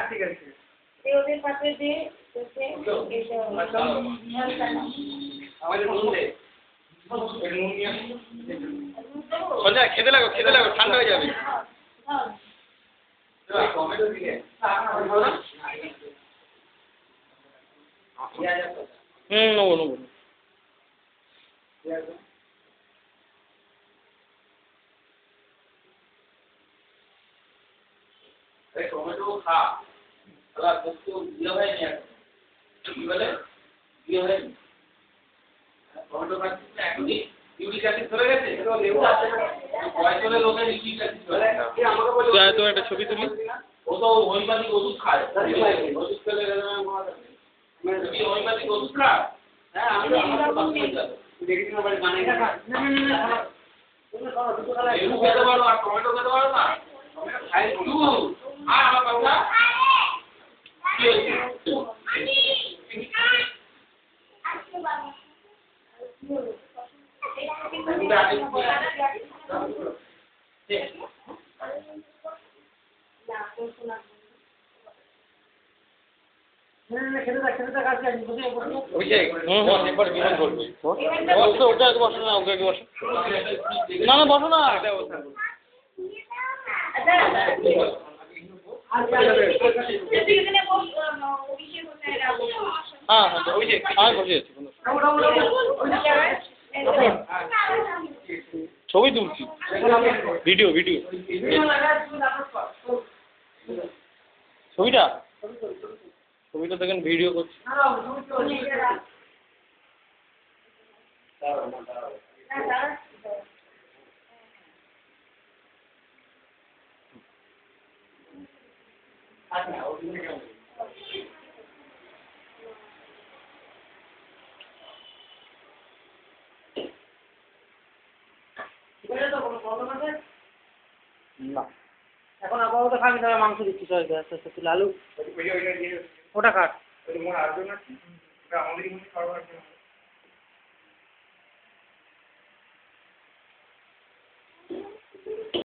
ঠিক আছে ওদের পাশে দিয়ে খেতে লাগো ঠান্ডা হয়ে যাবে। নেবো নেবো। টমেটো খা বিয়ে হয়নি কি বলে বিয়ে হয়নি টমেটো খাচ্ছিস না এখনই ইউরিক অ্যাসিড ধরে গেছে বয়সের লোকের ইউরিক অ্যাসিড ধরে আমাকে বলে তো একটা ছবি তুলি ও তো হোমিওপ্যাথিক ওষুধ খায় ওষুধ খেলে হোমিওপ্যাথিক ওষুধ খায় হ্যাঁ আমি দেখি না বাড়ি বানাই না লেবু খেতে পারো আর টমেটো খেতে পারো না খাই শুধু আর আমার বাবা না বসো না হ্যাঁ বসে আছি ছবি তুলছি ভিডিও ছবিটা দেখেন ভিডিও করছি না এখন আপাতত খাবি তবে মাংস দিচ্ছি সবাইকে আস্তে আস্তে তুলে আলু ওটা কাট